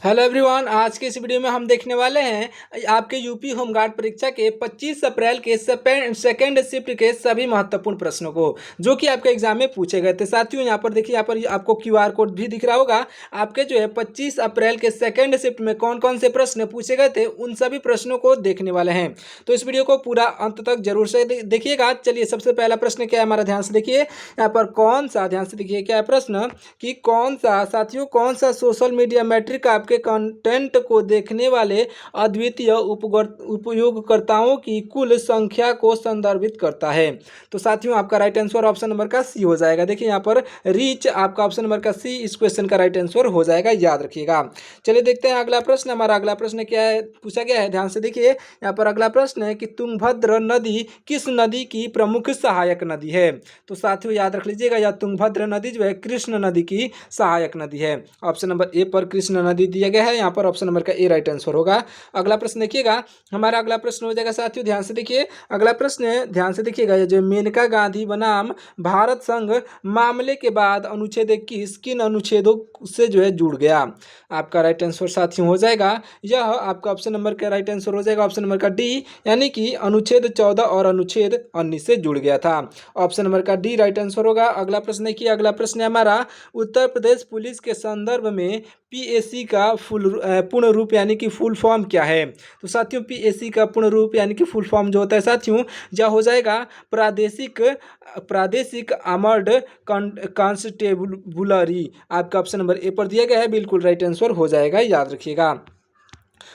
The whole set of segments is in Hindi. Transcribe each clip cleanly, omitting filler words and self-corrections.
हेलो एवरीवन, आज के इस वीडियो में हम देखने वाले हैं आपके यूपी होमगार्ड परीक्षा के 25 अप्रैल के सेकेंड शिफ्ट के सभी महत्वपूर्ण प्रश्नों को जो कि आपके एग्जाम में पूछे गए थे। साथियों यहाँ पर देखिए, यहाँ पर आपको क्यूआर कोड भी दिख रहा होगा। आपके जो है 25 अप्रैल के सेकेंड शिफ्ट में कौन कौन से प्रश्न पूछे गए थे उन सभी प्रश्नों को देखने वाले हैं। तो इस वीडियो को पूरा अंत तक जरूर से देखिएगा। चलिए, सबसे पहला प्रश्न क्या है हमारा, ध्यान से देखिए। यहाँ पर कौन सा, ध्यान से देखिए क्या है प्रश्न कि कौन सा, साथियों कौन सा सोशल मीडिया मैट्रिक आपके कंटेंट को देखने वाले अद्वितीय उपयोगकर्ताओं की कुल संख्या को संदर्भित करता है। तो साथियों आपका राइट आंसर ऑप्शन नंबर का सी हो जाएगा। देखिए यहाँ पर रीच आपका ऑप्शन नंबर का सी इस क्वेश्चन का राइट आंसर हो जाएगा, याद रखिएगा। चलिए देखते हैं अगला प्रश्न। हमारा अगला प्रश्न क्या है, पूछा गया है, ध्यान से देखिए। यहाँ पर अगला प्रश्न है कि तुंगभद्र नदी किस नदी की प्रमुख सहायक नदी है। तो साथियों याद रख लीजिएगा, यह तुंगभद्र नदी जो है कृष्ण नदी की सहायक नदी है। ऑप्शन नंबर ए पर कृष्ण नदी दिया गया है, यहाँ पर ऑप्शन नंबर का ए राइट आंसर होगा। अगला प्रश्न देखिएगा, हमारा अगला प्रश्न हो जाएगा साथियों, ध्यान से देखिए। अगला प्रश्न है, ध्यान से देखिएगा, जो मेनका गांधी बनाम भारत संघ मामले के बाद अनुच्छेद 21 किन अनुच्छेदों से जो है जुड़ गया। आपका राइट आंसर साथियों हो जाएगा, यह आपका ऑप्शन नंबर का राइट आंसर हो जाएगा, ऑप्शन नंबर का डी, यानी कि अनुच्छेद 14 और अनुच्छेद 19 से जुड़ गया था। ऑप्शन नंबर का डी राइट आंसर होगा। अगला प्रश्न देखिए, अगला प्रश्न है हमारा, उत्तर प्रदेश पुलिस के संदर्भ में पीएसी का पूर्ण रूप यानी कि फुल फॉर्म क्या है। तो साथियों पीएसी का पूर्ण रूप यानी कि फुल फॉर्म जो होता है साथियों, यह हो जाएगा प्रादेशिक आर्मर्ड कांस्टेबुलरी। आपका ऑप्शन नंबर ए पर दिया गया है, बिल्कुल राइट आंसर हो जाएगा, याद रखिएगा।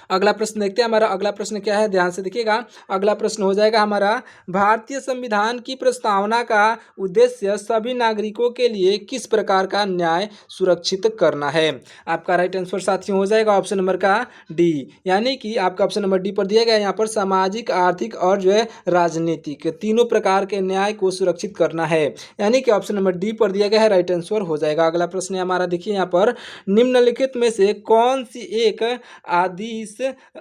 अगला प्रश्न देखते हैं, हमारा अगला प्रश्न क्या है, ध्यान से देखिएगा। अगला प्रश्न हो जाएगा हमारा, भारतीय संविधान की प्रस्तावना का उद्देश्य सभी नागरिकों के लिए किस प्रकार का न्याय सुरक्षित करना है। आपका राइट आंसर साथियों हो जाएगा ऑप्शन नंबर का डी, यानी कि आपका ऑप्शन नंबर डी पर दिया गया है। यहाँ पर सामाजिक, आर्थिक और जो है राजनीतिक तीनों प्रकार के न्याय को सुरक्षित करना है, यानी कि ऑप्शन नंबर डी पर दिया गया है, राइट आंसर हो जाएगा। अगला प्रश्न है हमारा, देखिए यहाँ पर, निम्नलिखित में से कौन सी एक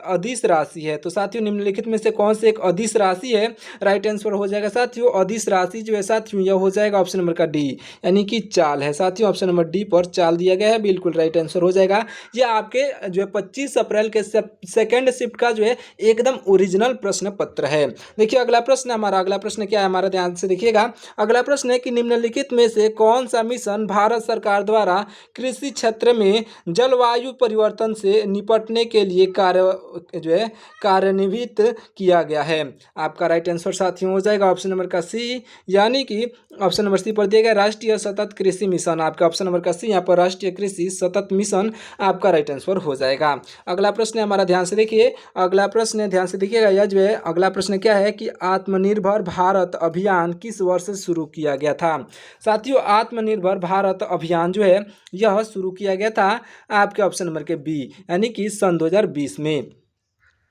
अदिश राशि है। तो साथियों निम्नलिखित में से कौन सी एक अदिश राशि है, राइट आंसर हो जाएगा साथियों, अदिश राशि जो है साथियों यह हो जाएगा ऑप्शन नंबर का डी, यानी कि चाल है। साथियों ऑप्शन नंबर डी पर चाल दिया गया है, बिल्कुल राइट आंसर हो जाएगा। यह आपके जो है 25 अप्रैल के सेकेंड शिफ्ट का जो है एकदम ओरिजिनल प्रश्न पत्र है। देखिए अगला प्रश्न, हमारा अगला प्रश्न क्या है हमारा, ध्यान से देखिएगा। अगला प्रश्न है कि निम्नलिखित में से कौन सा मिशन भारत सरकार द्वारा कृषि क्षेत्र में जलवायु परिवर्तन से निपटने के लिए कार्यान्वित किया गया है। आपका राइट आंसर साथियों हो जाएगा ऑप्शन नंबर का सी, यानी कि ऑप्शन नंबर सी पर दिया गया राष्ट्रीय सतत कृषि मिशन। आपका ऑप्शन नंबर का सी यहाँ पर राष्ट्रीय कृषि सतत मिशन आपका राइट आंसर हो जाएगा। अगला प्रश्न है हमारा, ध्यान से देखिए। अगला प्रश्न है, ध्यान से देखिएगा, यह जो है अगला प्रश्न क्या है कि आत्मनिर्भर भारत अभियान किस वर्ष शुरू किया गया था। साथियों आत्मनिर्भर भारत अभियान जो है यह शुरू किया गया था आपके ऑप्शन नंबर के बी, यानी कि सन 2020 में।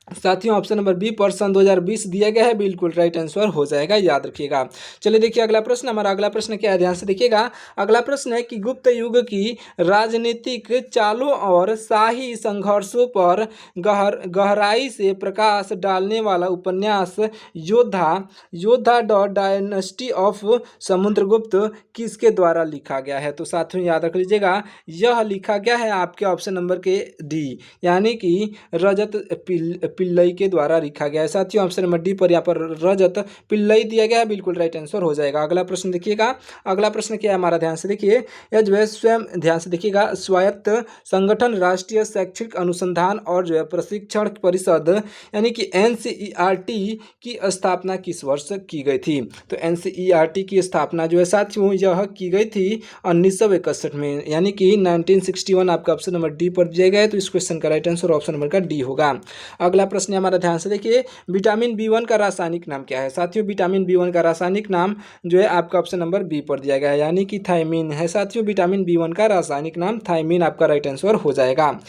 साथियों ऑप्शन नंबर बी पर सन 2020 दिया गया है, बिल्कुल राइट आंसर हो जाएगा, याद रखिएगा। चलिए देखिए अगला प्रश्न, हमारा अगला प्रश्न क्या है, ध्यान से देखिएगा। अगला प्रश्न है कि गुप्त युग की राजनीतिक चालों और शाही संघर्षों पर गहराई से प्रकाश डालने वाला उपन्यास योद्धा द डायनेस्टी ऑफ समुद्रगुप्त किसके द्वारा लिखा गया है। तो साथियों याद रख लीजिएगा, यह लिखा गया है आपके ऑप्शन नंबर के डी, यानी कि रजत पिल्लई के द्वारा लिखा गया है। साथियों ऑप्शन नंबर डी पर यहाँ पर रजत पिल्लई दिया गया है, बिल्कुल राइट आंसर हो जाएगा। अगला प्रश्न देखिएगा, अगला प्रश्न क्या है हमारा, ध्यान से देखिए। यह जो है स्वयं, ध्यान से देखिएगा, स्वायत्त संगठन राष्ट्रीय शैक्षिक अनुसंधान और जो है प्रशिक्षण परिषद यानी कि एनसीईआरटी की स्थापना किस वर्ष की गई थी। तो एनसीईआरटी की स्थापना जो है साथियों यह की गई थी 1961 में, यानी कि 1961 आपका ऑप्शन नंबर डी पर दिया गया है। तो इस क्वेश्चन का राइट आंसर ऑप्शन नंबर का डी होगा। अगला प्रश्न हमारा, ध्यान से देखिए, विटामिन बी1 का रासायनिक नाम क्या है। साथियों विटामिन बी1 का रासायनिक नाम जो है आपका ऑप्शन नंबर बी पर दिया गया है, यानी कि थायमीन है। साथियों विटामिन बी1 का रासायनिक नाम थायमीन आपका राइट आंसर हो जाएगा।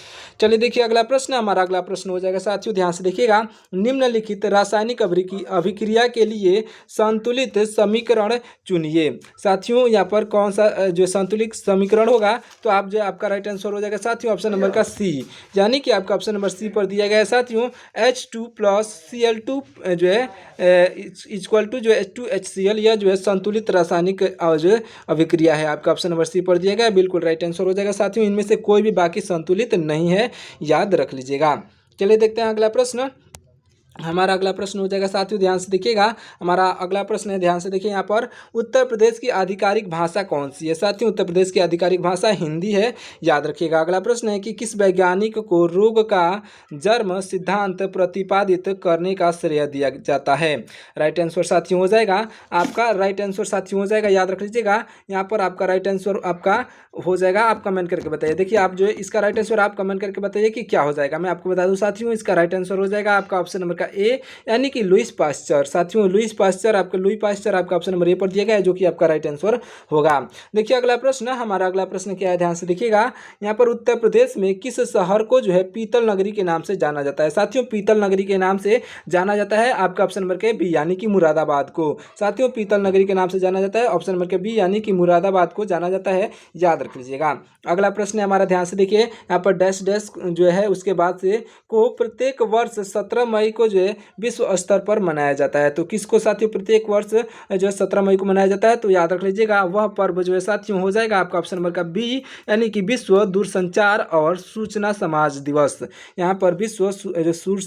चलिए देखिए अगला प्रश्न, हमारा अगला प्रश्न हो जाएगा साथियों, ध्यान से देखिएगा। निम्नलिखित रासायनिक अभिक्रिया के लिए संतुलित समीकरण चुनिए। साथियों यहाँ पर कौन सा जो संतुलित समीकरण होगा, तो आप जो आपका राइट आंसर हो जाएगा साथियों ऑप्शन नंबर का सी, यानी कि आपका ऑप्शन नंबर सी पर दिया गया है साथियों H2 प्लस Cl2 जो है इक्वल टू जो है H2HCl, यह जो है संतुलित रासायनिक जो है अभिक्रिया है। आपका ऑप्शन नंबर सी पर दिया गया, बिल्कुल राइट आंसर हो जाएगा। साथियों इनमें से कोई भी बाकी संतुलित नहीं है, याद रख लीजिएगा। चलिए देखते हैं अगला प्रश्न। हमारा अगला प्रश्न हो जाएगा साथियों, ध्यान से देखिएगा। हमारा अगला प्रश्न है, ध्यान से देखिए यहाँ पर, उत्तर प्रदेश की आधिकारिक भाषा कौन सी है? साथियों उत्तर प्रदेश की आधिकारिक भाषा हिंदी है, याद रखिएगा। अगला प्रश्न है कि किस वैज्ञानिक को रोग का जन्म सिद्धांत प्रतिपादित करने का श्रेय दिया जाता है? राइट आंसर साथियों हो जाएगा आपका, राइट आंसर साथियों हो जाएगा, याद रख लीजिएगा। यहाँ पर आपका राइट आंसर आपका हो जाएगा, आप कमेंट करके बताइए। देखिए आप जो है इसका राइट आंसर आप कमेंट करके बताइए कि क्या हो जाएगा। मैं आपको बता दूं साथियों, इसका राइट आंसर हो जाएगा आपका ऑप्शन नंबर का ए, यानी कि लुईस पास्चर। साथियों लुईस पास्चर, आपका लुई पास्चर आपका ऑप्शन नंबर ए पर दिया गया है, जो कि आपका राइट आंसर होगा। देखिए अगला प्रश्न, हमारा अगला प्रश्न क्या है, ध्यान से देखिएगा। यहाँ पर उत्तर प्रदेश में किस शहर को जो है पीतल नगरी के नाम से जाना जाता है? साथियों पीतल नगरी के नाम से जाना जाता है आपका ऑप्शन नंबर के बी, यानी कि मुरादाबाद को। साथियों पीतल नगरी के नाम से जाना जाता है, ऑप्शन नंबर के बी, यानी कि मुरादाबाद को जाना जाता है, याद रख लीजिएगा। अगला प्रश्न है हमारा, ध्यान से देखिए। यहाँ पर डैश डैश जो है उसके बाद से को प्रत्येक वर्ष 17 मई को जो है विश्व स्तर पर मनाया जाता है। तो किसको साथियों प्रत्येक वर्ष जो है 17 मई को मनाया जाता है? तो याद रख लीजिएगा, वह पर्व जो है साथियों हो जाएगा आपका ऑप्शन नंबर का बी, यानी कि विश्व दूरसंचार और सूचना समाज दिवस। यहाँ पर विश्व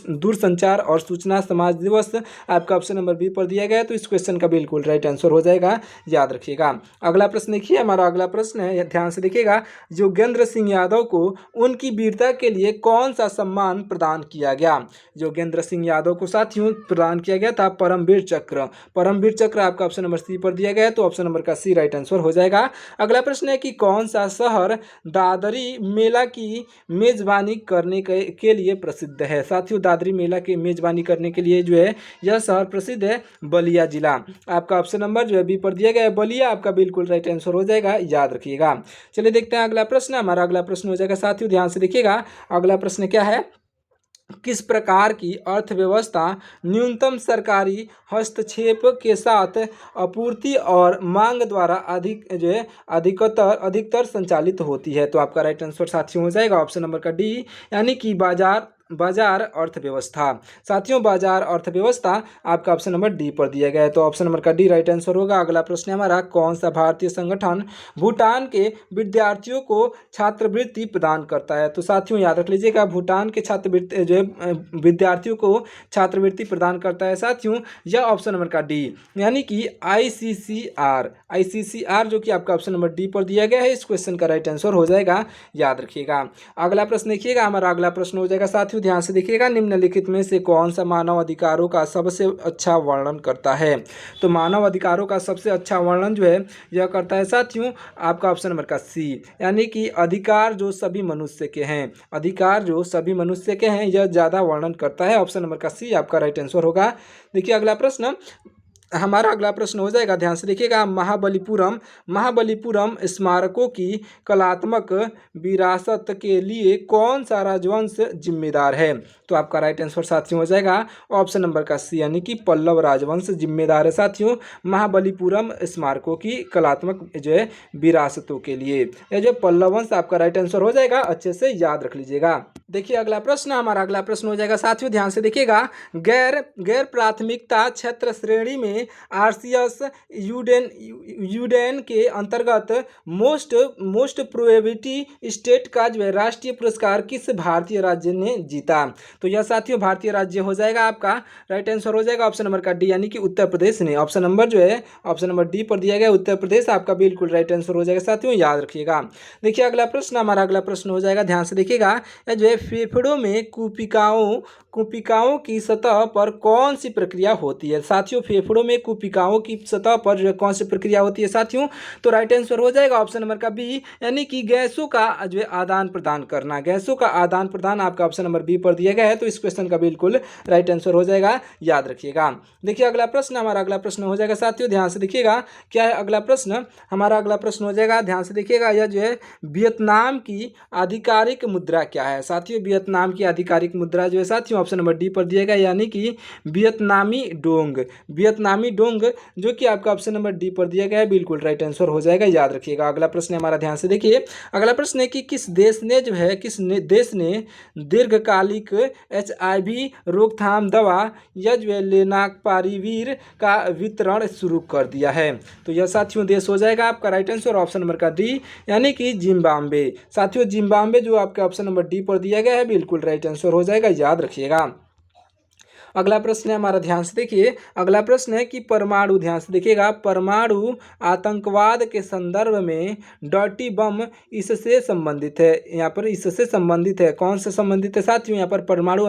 दूरसंचार और सूचना समाज दिवस आपका ऑप्शन नंबर बी पर दिया गया है। तो इस क्वेश्चन का बिल्कुल राइट आंसर हो जाएगा, याद रखिएगा। अगला प्रश्न देखिए, हमारा अगला प्रश्न है, ध्यान से देखिएगा। योगेंद्र सिंह यादव को उनकी वीरता के लिए कौन सा सम्मान प्रदान किया गया? योगेंद्र सिंह यादव को साथियों प्रदान किया गया था परमवीर चक्र। परमवीर चक्र आपका ऑप्शन नंबर सी पर दिया गया है, तो ऑप्शन नंबर का सी राइट आंसर हो जाएगा। अगला प्रश्न है कि कौन सा शहर दादरी मेला की मेजबानी करने के लिए प्रसिद्ध है? साथियों दादरी मेला के मेजबानी करने के लिए जो है यह शहर प्रसिद्ध है, बलिया जिला। आपका ऑप्शन नंबर जो है बी पर दिया गया है, बलिया आपका बिल्कुल राइट आंसर हो जाएगा, याद रखिएगा। चलिए देखते हैं अगला प्रश्न। हमारा अगला प्रश्न हो जाएगा साथियों, ध्यान से देखिएगा। अगला प्रश्न क्या है, किस प्रकार की अर्थव्यवस्था न्यूनतम सरकारी हस्तक्षेप के साथ आपूर्ति और मांग द्वारा अधिकतर संचालित होती है? तो आपका राइट आंसर साथियों हो जाएगा ऑप्शन नंबर का डी, यानी कि बाजार अर्थव्यवस्था। साथियों बाजार अर्थव्यवस्था आपका ऑप्शन नंबर डी पर दिया गया है, तो ऑप्शन नंबर का डी राइट आंसर होगा। अगला प्रश्न है हमारा, कौन सा भारतीय संगठन भूटान के विद्यार्थियों को छात्रवृत्ति प्रदान करता है? तो साथियों याद रख लीजिएगा, भूटान के छात्रवृत्ति जो है विद्यार्थियों को छात्रवृत्ति प्रदान करता है साथियों, यह ऑप्शन नंबर का डी, यानी कि आईसीसीआर जो कि आपका ऑप्शन नंबर डी पर दिया गया है। इस क्वेश्चन का राइट आंसर हो जाएगा, याद रखिएगा। अगला प्रश्न देखिएगा, हमारा अगला प्रश्न हो जाएगा साथियों, ध्यान से देखिएगा। निम्नलिखित में से कौन सा मानव अधिकारों का सबसे अच्छा वर्णन करता है? तो मानव अधिकारों का सबसे अच्छा वर्णन जो है यह करता है साथियों आपका ऑप्शन नंबर का सी, यानी कि अधिकार जो सभी मनुष्य के हैं, अधिकार जो सभी मनुष्य के हैं, यह ज़्यादा वर्णन करता है। ऑप्शन नंबर का सी आपका राइट आंसर होगा। देखिए अगला प्रश्न, हमारा अगला प्रश्न हो जाएगा, ध्यान से देखिएगा। महाबलीपुरम स्मारकों की कलात्मक विरासत के लिए कौन सा राजवंश जिम्मेदार है? तो आपका राइट आंसर साथियों हो जाएगा ऑप्शन नंबर का सी, यानी कि पल्लव राजवंश जिम्मेदार है साथियों महाबलीपुरम स्मारकों की कलात्मक जो है विरासतों के लिए। यह जो पल्लव वंश आपका राइट आंसर हो जाएगा, अच्छे से याद रख लीजिएगा। देखिए अगला प्रश्न, हमारा अगला प्रश्न हो जाएगा साथियों, ध्यान से देखिएगा। गैर प्राथमिकता क्षेत्र श्रेणी में आरसीएस यूडेन के अंतर्गत मोस्ट प्रोबेबिलिटी स्टेट का जो है राष्ट्रीय पुरस्कार किस भारतीय राज्य ने जीता? तो यह साथियों भारतीय राज्य हो जाएगा, आपका राइट आंसर हो जाएगा ऑप्शन नंबर का डी, यानी कि उत्तर प्रदेश ने। ऑप्शन नंबर जो है ऑप्शन नंबर डी पर दिया गया, उत्तर प्रदेश आपका बिल्कुल राइट आंसर हो जाएगा साथियों, याद रखिएगा। देखिए अगला प्रश्न, हमारा अगला प्रश्न हो जाएगा, ध्यान से देखिएगा। जो है फेफड़ों में कुपिकाओं की सतह पर कौन सी प्रक्रिया होती है? साथियों फेफड़ों में कुपिकाओं की सतह पर जो है कौन सी प्रक्रिया होती है साथियों? तो राइट आंसर हो जाएगा ऑप्शन नंबर का बी, यानी कि गैसों का जो है आदान प्रदान करना। गैसों का आदान प्रदान आपका ऑप्शन नंबर बी पर दिया गया है, तो इस क्वेश्चन का बिल्कुल राइट आंसर हो जाएगा, याद रखिएगा। देखिए अगला प्रश्न, हमारा अगला प्रश्न हो जाएगा साथियों, ध्यान से देखिएगा। क्या है अगला प्रश्न? हमारा अगला प्रश्न हो जाएगा, ध्यान से देखिएगा। यह जो है वियतनाम की आधिकारिक मुद्रा क्या है? साथियों साथियों वियतनाम की आधिकारिक मुद्रा जो है साथियों ऑप्शन नंबर डी पर दिया गया, यानी कि वियतनामी डोंग। वियतनामी डोंग जो कि आपका ऑप्शन नंबर डी पर दिया गया है, बिल्कुल राइट आंसर हो जाएगा, याद रखिएगा। अगला प्रश्न है हमारा, ध्यान से देखिए। अगला प्रश्न है कि किस देश ने जो है देश ने दीर्घकालिक HIV रोकथाम दवा या जो है लेनाकपारीवीर का वितरण शुरू कर दिया है? तो यह साथियों देश हो जाएगा आपका राइट आंसर ऑप्शन नंबर का डी, यानी कि जिम्बाब्वे। साथियों जिम्बाब्वे जो आपका ऑप्शन नंबर डी पर दिया गया है, बिल्कुल राइट आंसर हो जाएगा, याद रखिएगा। अगला प्रश्न है हमारा, ध्यान से देखिए। अगला प्रश्न है कि परमाणु, ध्यान से देखिएगा, परमाणु आतंकवाद के संदर्भ में डर्टी बम इससे संबंधित है। यहाँ पर इससे संबंधित है, कौन से संबंधित है साथियों? यहाँ पर परमाणु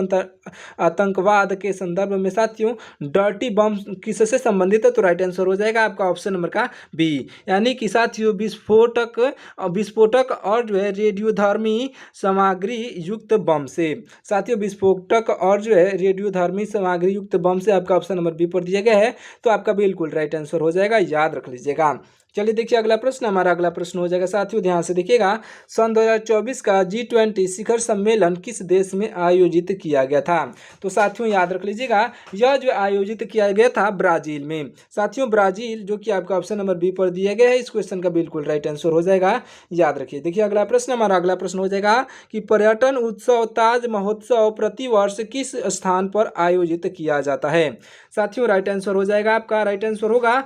आतंकवाद के संदर्भ में साथियों डर्टी बम किससे संबंधित है? तो राइट आंसर हो जाएगा आपका ऑप्शन नंबर का बी, यानी कि साथियों विस्फोटक और जो है रेडियोधर्मी सामग्री युक्त बम से। साथियों विस्फोटक और जो है रेडियोधर्मी सामग्री युक्त बम से आपका ऑप्शन नंबर बी पर दिया गया है, तो आपका बिल्कुल राइट आंसर हो जाएगा, याद रख लीजिएगा। चलिए देखिए अगला प्रश्न, हमारा अगला प्रश्न हो जाएगा साथियों, ध्यान से देखिएगा। सन 2024 का G20 शिखर सम्मेलन किस देश में आयोजित किया गया था? तो साथियों याद रख लीजिएगा, यह जो आयोजित किया गया था ब्राजील में। साथियों ब्राजील जो कि आपका ऑप्शन नंबर बी पर दिया गया है, इस क्वेश्चन का बिल्कुल राइट आंसर हो जाएगा, याद रखिए। देखिए अगला प्रश्न, हमारा अगला प्रश्न हो जाएगा कि पर्यटन उत्सव ताज महोत्सव प्रतिवर्ष किस स्थान पर आयोजित किया जाता है? साथियों राइट आंसर हो जाएगा, आपका राइट आंसर होगा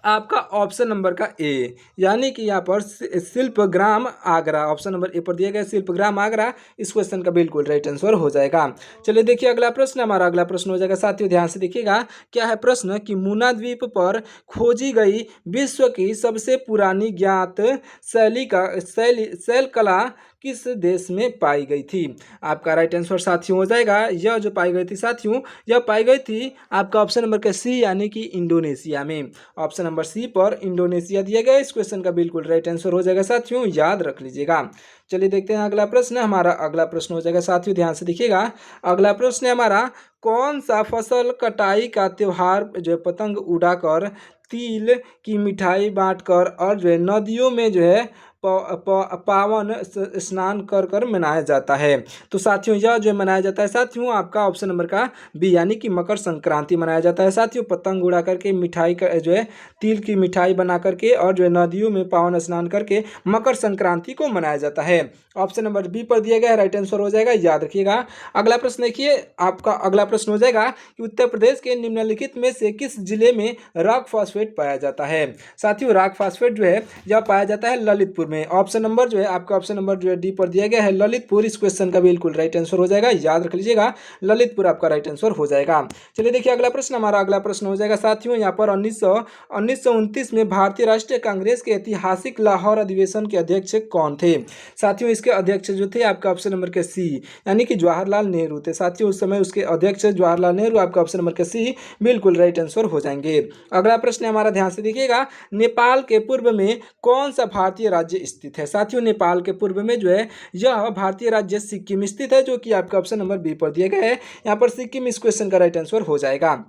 आपका ऑप्शन नंबर का ए, यानी कि यहाँ पर Shilpgram Agra, option number A पर दिया गया शिल्पग्राम आगरा, इस क्वेश्चन का बिल्कुल राइट आंसर हो जाएगा। चलिए देखिए अगला प्रश्न, हमारा अगला प्रश्न हो जाएगा साथियों, ध्यान से देखिएगा। क्या है प्रश्न कि मुन्ना द्वीप पर खोजी गई विश्व की सबसे पुरानी ज्ञात शैल कला किस देश में पाई गई थी? आपका राइट आंसर साथियों हो जाएगा, यह जो पाई गई थी साथियों, यह पाई गई थी आपका ऑप्शन नंबर का सी, यानी कि इंडोनेशिया में। ऑप्शन नंबर सी पर इंडोनेशिया दिया गया, इस क्वेश्चन का बिल्कुल राइट आंसर हो जाएगा साथियों, याद रख लीजिएगा। चलिए देखते हैं अगला प्रश्न, हमारा अगला प्रश्न हो जाएगा साथियों, ध्यान से देखिएगा। अगला प्रश्न है हमारा, कौन सा फसल कटाई का त्योहार जो है पतंग उड़ाकर, तिल की मिठाई बांटकर और जो है नदियों में जो है पावन स्नान कर कर मनाया जाता है? तो साथियों यह जो मनाया जाता है साथियों आपका ऑप्शन नंबर का बी, यानी कि मकर संक्रांति मनाया जाता है साथियों। पतंग उड़ा करके मिठाई का जो है तिल की मिठाई बना करके और जो है नदियों में पावन स्नान करके मकर संक्रांति को मनाया जाता है। ऑप्शन नंबर बी पर दिया गया है, राइट आंसर हो जाएगा, याद रखिएगा। अगला प्रश्न देखिए, आपका अगला प्रश्न हो जाएगा कि उत्तर प्रदेश के निम्नलिखित में से किस जिले में रॉक फॉस्फेट पाया जाता है? साथियों रॉक फॉस्फेट जो है यह पाया जाता है ललितपुर में। ऑप्शन नंबर जो है आपका ऑप्शन नंबर जो है डी पर दिया गया है ललितपुर, इस क्वेश्चन का बिल्कुल राइट आंसर हो जाएगा, याद रख लीजिएगा, ललितपुर आपका राइट आंसर हो जाएगा। चलिए देखिए अगला प्रश्न, हमारा अगला प्रश्न हो जाएगा साथियों, यहाँ पर 1929 में भारतीय राष्ट्रीय कांग्रेस के ऐतिहासिक लाहौर अधिवेशन के अध्यक्ष कौन थे? साथियों इसके अध्यक्ष जो थे आपका ऑप्शन नंबर के सी, यानी कि जवाहरलाल नेहरू थे साथियों, उस समय उसके अध्यक्ष जवाहरलाल नेहरू, आपका ऑप्शन नंबर के सी बिल्कुल राइट आंसर हो जाएंगे। अगला प्रश्न हमारा, ध्यान से देखिएगा, नेपाल के पूर्व में कौन सा भारतीय राज्य स्थित है? साथियों नेपाल के पूर्व में जो है यह भारतीय राज्य सिक्किम स्थित है, जो कि आपका ऑप्शन नंबर बी पर दिया गया है, यहाँ पर सिक्किम इस क्वेश्चन का राइट आंसर हो जाएगा।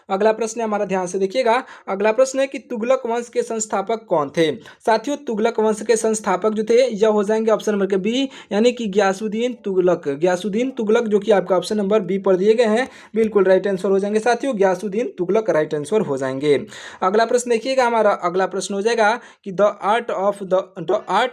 अगला प्रश्न है हमारा, ध्यान से देखिएगा। अगला प्रश्न है कि तुगलक वंश के संस्थापक कौन थे? साथियों तुगलक वंश के संस्थापक जो थे यह हो जाएंगे ऑप्शन नंबर के बी, यानी कि गयासुद्दीन तुगलक जो कि आपका ऑप्शन नंबर बी पर दिए गए हैं, बिल्कुल राइट आंसर हो जाएंगे साथियों, गयासुद्दीन तुगलक राइट आंसर हो जाएंगे। अगला प्रश्न देखिएगा, हमारा अगला प्रश्न हो जाएगा कि the art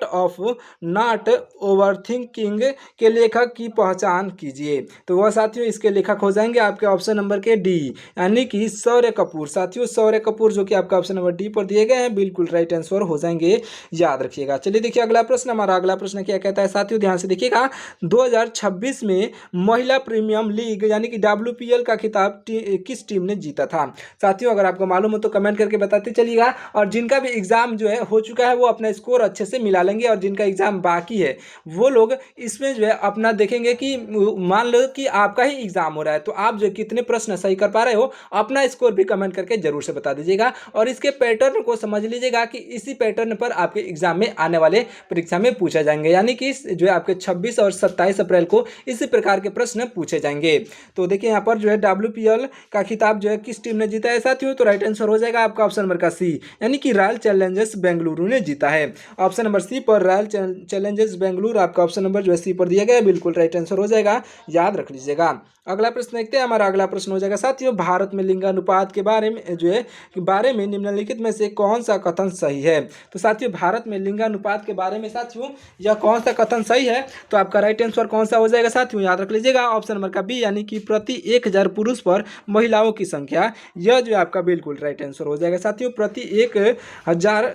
of not overthinking के लेखक की पहचान कीजिए। तो वह साथियों इसके लेखक हो जाएंगे आपके ऑप्शन नंबर के डी, यानी कि शौर्य कपूर। साथियों शौर्य कपूर जो कि आपका ऑप्शन नंबर डी पर दिए गए हैं, बिल्कुल राइट आंसर हो जाएंगे, याद रखिएगा। चलिए देखिए अगला प्रश्न, हमारा अगला प्रश्न क्या कहता है साथियों, ध्यान से देखिएगा। 2026 में महिला प्रीमियम लीग यानी कि WPL का खिताब किस टीम ने जीता था? साथियों अगर आपको मालूम हो तो कमेंट करके बताते चलिएगा, और जिनका भी एग्जाम जो है हो चुका है वो अपना स्कोर अच्छे से मिला लेंगे, और जिनका एग्जाम बाकी है वो लोग इसमें जो है अपना देखेंगे कि मान लो कि आपका ही एग्जाम हो रहा है, तो आप जो कितने प्रश्न सही कर पा रहे हो अपना स्कोर भी कमेंट करके जरूर से बता दीजिएगा और इसके पैटर्न को समझ लीजिएगा कि इसी पैटर्न पर आपके एग्जाम में आने वाले परीक्षा में पूछे जाएंगे, यानी कि जो है आपके 26 और 27 अप्रैल को इसी प्रकार के प्रश्न पूछे जाएंगे। तो देखिए यहाँ पर जो है WPL का खिताब जो है किस टीम ने जीता है साथियों, तो राइट आंसर हो जाएगा आपका ऑप्शन नंबर का सी, यानी कि रॉयल चैलेंजर्स बेंगलुरु ने जीता है। ऑप्शन नंबर सी पर रॉयल चैलेंजर्स बेंगलुरु आपका ऑप्शन नंबर जो है सी पर दिया गया है, बिल्कुल राइट आंसर हो जाएगा, याद रख लीजिएगा। अगला प्रश्न देखते हैं, हमारा अगला प्रश्न हो जाएगा साथियों, भारत में लिंगानुपात के बारे में जो है बारे में निम्नलिखित में से कौन सा कथन सही है। तो साथियों भारत में लिंगानुपात के बारे में साथियों यह कौन सा कथन सही है, तो आपका राइट आंसर कौन सा हो जाएगा साथियों, याद रख लीजिएगा ऑप्शन नंबर का बी, यानी कि प्रति 1000 पुरुष पर महिलाओं की संख्या, यह जो आपका बिल्कुल राइट आंसर हो जाएगा साथियों, प्रति 1000,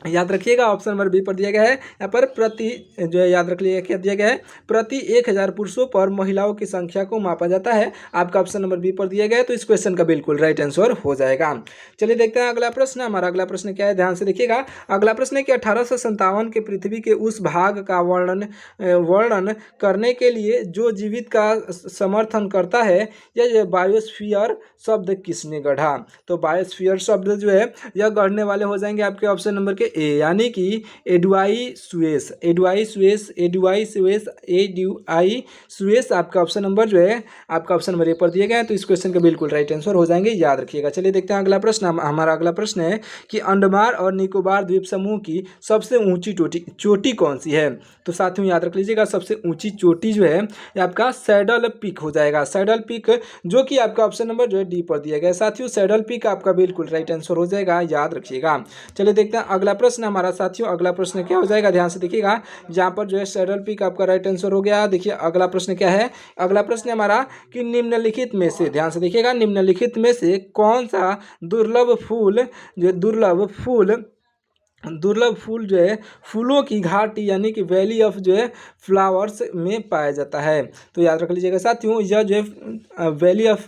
याद रखिएगा ऑप्शन नंबर बी पर दिया गया है। यहाँ पर प्रति जो है याद रख लीजिएगा क्या दिया गया है, प्रति 1000 पुरुषों पर महिलाओं की संख्या को मापा जाता है, आपका ऑप्शन नंबर बी पर दिया गया है, तो इस क्वेश्चन का बिल्कुल राइट आंसर हो जाएगा। चलिए देखते हैं अगला प्रश्न, हमारा अगला प्रश्न क्या है, ध्यान से देखिएगा। अगला प्रश्न है कि 1857 के पृथ्वी के उस भाग का वर्णन करने के लिए जो जीवित का समर्थन करता है, यह बायोस्फीयर शब्द किसने गढ़ा। तो बायोस्फीयर शब्द जो है यह गढ़ने वाले हो जाएंगे आपके ऑप्शन नंबर के ए, यानी कि एडवाई सुएस आपका ऑप्शन नंबर जो है आपका ऑप्शन नंबर ए पर दिए गए हैं, तो इस क्वेश्चन का बिल्कुल राइट आंसर हो जाएंगे, याद रखिएगा। चलिए देखते हैं अगला प्रश्न, हमारा अगला प्रश्न है कि अंडमान और निकोबार द्वीप समूह की सबसे ऊंची चोटी कौन सी है। तो साथियों याद रख लीजिएगा सबसे ऊंची चोटी जो है आपका सैडल पीक हो जाएगा, सैडल पीक, जो कि आपका ऑप्शन नंबर जो है डी पर दिया गया है साथियों, सैडल पीक आपका बिल्कुल राइट आंसर हो जाएगा, याद रखिएगा। चलिए देखते हैं अगला प्रश्न हमारा साथियों, अगला प्रश्न क्या हो जाएगा, ध्यान से देखिएगा, जहाँ पर जो है सैडल पीक आपका राइट आंसर हो गया। देखिए अगला प्रश्न क्या है, अगला प्रश्न है हमारा कि निम्नलिखित में से, ध्यान से देखिएगा, निम्नलिखित में से कौन सा दुर्लभ फूल जो है फूलों की घाटी यानी कि वैली ऑफ जो है फ्लावर्स में पाया जाता है। तो याद रख लीजिएगा साथियों, यह जो है वैली ऑफ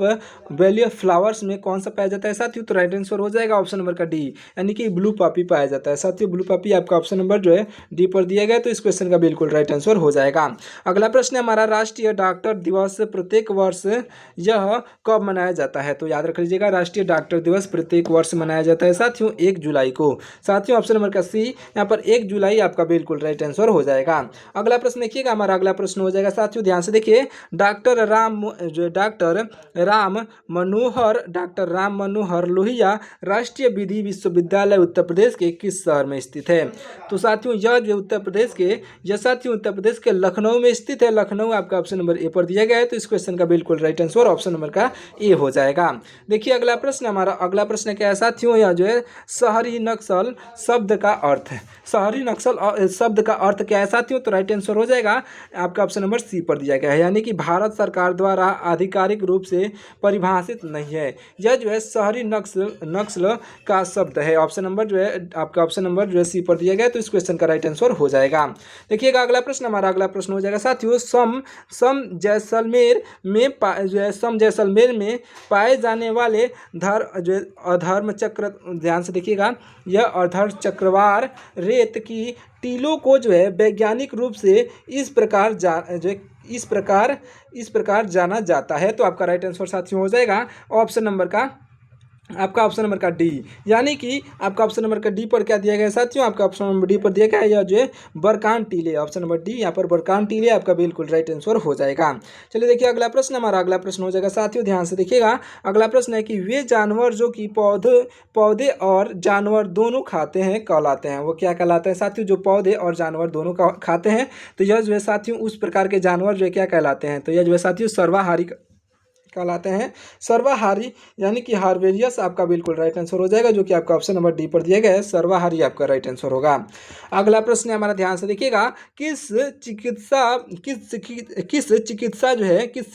फ्लावर्स में कौन सा पाया जाता है साथियों, तो राइट आंसर हो जाएगा ऑप्शन नंबर का डी, यानी कि ब्लू पॉपी पाया जाता है साथियों, ब्लू पॉपी आपका ऑप्शन नंबर जो है डी पर दिया गया है, तो इस क्वेश्चन का बिल्कुल राइट आंसर हो जाएगा। अगला प्रश्न है हमारा राष्ट्रीय डॉक्टर दिवस प्रत्येक वर्ष यह कब मनाया जाता है। तो याद रख लीजिएगा राष्ट्रीय डॉक्टर दिवस प्रत्येक वर्ष मनाया जाता है साथियों 1 जुलाई को, साथियों ऑप्शन नंबर का सी, यहाँ पर 1 जुलाई आपका बिल्कुल राइट आंसर हो जाएगा। अगला प्रश्न देखिएगा, हमारा अगला प्रश्न हो जाएगा साथियों, ध्यान से देखिए, डॉक्टर राम मनोहर लोहिया राष्ट्रीय विधि विश्वविद्यालय उत्तर प्रदेश के किस शहर में स्थित है। तो साथियों यह जो उत्तर प्रदेश के लखनऊ में स्थित है, लखनऊ आपका ऑप्शन नंबर ए पर दिया गया है, तो इस क्वेश्चन का बिल्कुल राइट आंसर ऑप्शन नंबर का ए हो जाएगा। देखिए अगला प्रश्न, हमारा अगला प्रश्न क्या है साथियों, यह जो है शहरी नक्सल शब्द का अर्थ है, शहरी नक्सल शब्द का अर्थ क्या है साथियों, तो राइट आंसर हो जाएगा आपका ऑप्शन नंबर सी पर दिया गया है, यानी कि भारत सरकार द्वारा आधिकारिक रूप से परिभाषित नहीं है, यह जो है शहरी नक्सल का शब्द है, ऑप्शन नंबर जो है आपका ऑप्शन नंबर जो है सी पर दिया गया है, तो इस क्वेश्चन का राइट आंसर हो जाएगा। देखिएगा अगला प्रश्न, हमारा अगला प्रश्न हो जाएगा साथियों, सम जैसलमेर में पाए जाने वाले अधर्म चक्र, ध्यान से देखिएगा, यह अधर चक्रवार रेत की टीलों को जो है वैज्ञानिक रूप से इस प्रकार जाना जाता है, तो आपका राइट आंसर साथियों हो जाएगा ऑप्शन नंबर का आपका ऑप्शन नंबर का डी, यानी कि आपका ऑप्शन नंबर का डी पर क्या दिया गया है साथियों, आपका ऑप्शन नंबर डी पर दिया गया है यह जो है बरकान टीले, ऑप्शन नंबर डी, यहाँ पर बरकान टीले आपका बिल्कुल राइट आंसर हो जाएगा। चलिए देखिए अगला प्रश्न, हमारा अगला प्रश्न हो जाएगा साथियों, ध्यान से देखिएगा, अगला प्रश्न है कि वे जानवर जो कि पौधे और जानवर दोनों खाते हैं कहलाते हैं, वो क्या कहलाते हैं साथियों, जो पौधे और जानवर दोनों खाते हैं, तो यह जो है साथियों उस प्रकार के जानवर जो है क्या कहलाते हैं, तो यह जो है साथियों सर्वाहारी कहलाते हैं, सर्वाहारी, यानी कि हार्वेरियस आपका बिल्कुल राइट आंसर हो जाएगा, जो कि आपका ऑप्शन नंबर डी पर दिया गया है, सर्वाहारी आपका राइट आंसर होगा। अगला प्रश्न है हमारा, ध्यान से देखिएगा, किस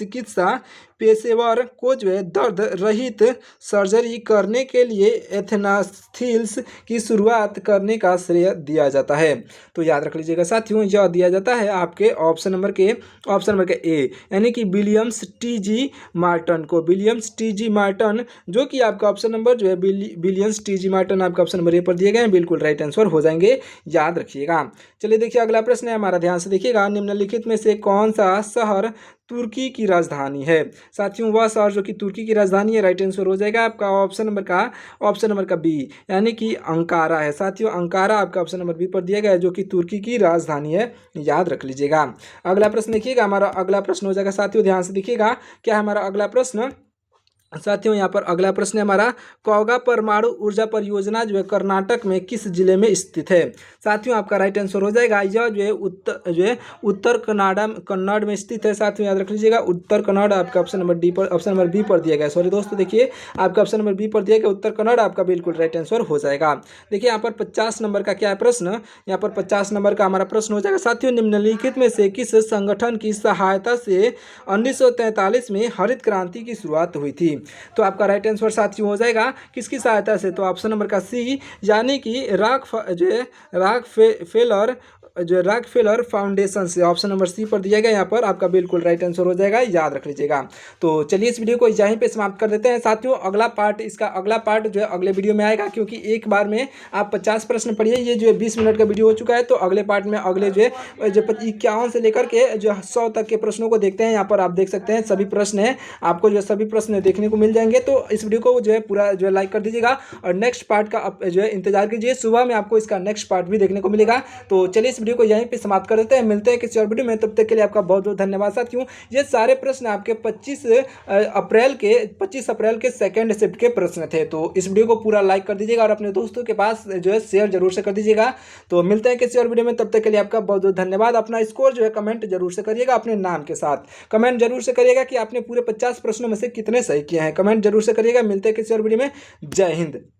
चिकित्सा पेशेवर को जो है दर्द रहित सर्जरी करने के लिए एथेनास्थील्स की शुरुआत करने का श्रेय दिया जाता है। तो याद रख लीजिएगा साथियों, यह दिया जाता है आपके ऑप्शन नंबर के ए, यानी कि विलियम्स टी.जी. मार्टन को, विलियम्स टी.जी. मार्टन, जो कि आपका ऑप्शन नंबर जो है विलियम्स टी.जी. मार्टन आपका ऑप्शन नंबर ए पर दिए गए हैं, बिल्कुल राइट आंसर हो जाएंगे, याद रखिएगा। चलिए देखिए अगला प्रश्न है हमारा, ध्यान से देखिएगा, निम्नलिखित में से कौन सा शहर तुर्की की राजधानी है। साथियों वह शहर जो कि तुर्की की राजधानी है, राइट आंसर हो जाएगा आपका ऑप्शन नंबर का बी, यानी कि अंकारा है। साथियों अंकारा आपका ऑप्शन नंबर बी पर दिया गया है, जो कि तुर्की की राजधानी है, याद रख लीजिएगा। अगला प्रश्न देखिएगा, हमारा अगला प्रश्न हो जाएगा। साथियों ध्यान से देखिएगा क्या है हमारा अगला प्रश्न। साथियों यहाँ पर अगला प्रश्न है हमारा, कौगा परमाणु ऊर्जा परियोजना जो है कर्नाटक में किस जिले में स्थित है। साथियों आपका राइट आंसर हो जाएगा, यह जो है उत्तर कन्नड़ में स्थित है। साथियों याद रख लीजिएगा उत्तर कन्नड़ आपका ऑप्शन नंबर बी पर दिया गया। सॉरी दोस्तों, देखिए आपका ऑप्शन नंबर बी पर दिया गया उत्तर कन्नड़, आपका बिल्कुल राइट आंसर हो जाएगा। देखिए यहाँ पर 50 नंबर का क्या है प्रश्न, यहाँ पर 50 नंबर का हमारा प्रश्न हो जाएगा। साथियों निम्नलिखित में से किस संगठन की सहायता से 1943 में हरित क्रांति की शुरुआत हुई थी। तो आपका राइट आंसर साथियों हो जाएगा किसकी सहायता से, तो ऑप्शन नंबर का सी, यानी कि रॉकफेलर फाउंडेशन से। ऑप्शन नंबर सी पर दिया गया, यहाँ पर आपका बिल्कुल राइट आंसर हो जाएगा, याद रख लीजिएगा। तो चलिए इस वीडियो को यहीं पे समाप्त कर देते हैं। साथियों अगला पार्ट जो है अगले वीडियो में आएगा, क्योंकि एक बार में आप 50 प्रश्न पढ़िए। ये जो है 20 मिनट का वीडियो हो चुका है, तो अगले पार्ट में अगले जो 51 से लेकर के जो 100 तक के प्रश्नों को देखते हैं। यहाँ पर आप देख सकते हैं सभी प्रश्न है, आपको जो सभी प्रश्न देखने को मिल जाएंगे। तो इस वीडियो को जो है पूरा जो है लाइक कर दीजिएगा, और नेक्स्ट पार्ट का जो है इंतजार कीजिए। सुबह में आपको इसका नेक्स्ट पार्ट भी देखने को मिलेगा। तो चलिए इस वीडियो को यहीं पे समाप्त कर देते हैं, मिलते हैं किसी और वीडियो में। तब तक के लिए आपका बहुत बहुत धन्यवाद। साथियों ये सारे प्रश्न आपके 25 अप्रैल के सेकंड शिफ्ट के प्रश्न थे। तो इस वीडियो को पूरा लाइक कर दीजिएगा और अपने दोस्तों के पास जो है शेयर जरूर से कर दीजिएगा। तो मिलते हैं किसी और वीडियो में, तब तक के लिए आपका बहुत बहुत धन्यवाद। अपना स्कोर जो है कमेंट जरूर से करिएगा, अपने नाम के साथ कमेंट जरूर से करिएगा कि आपने पूरे 50 प्रश्नों में से कितने सही किए हैं, कमेंट जरूर से करिएगा। मिलते हैं किसी और वीडियो में, जय हिंद।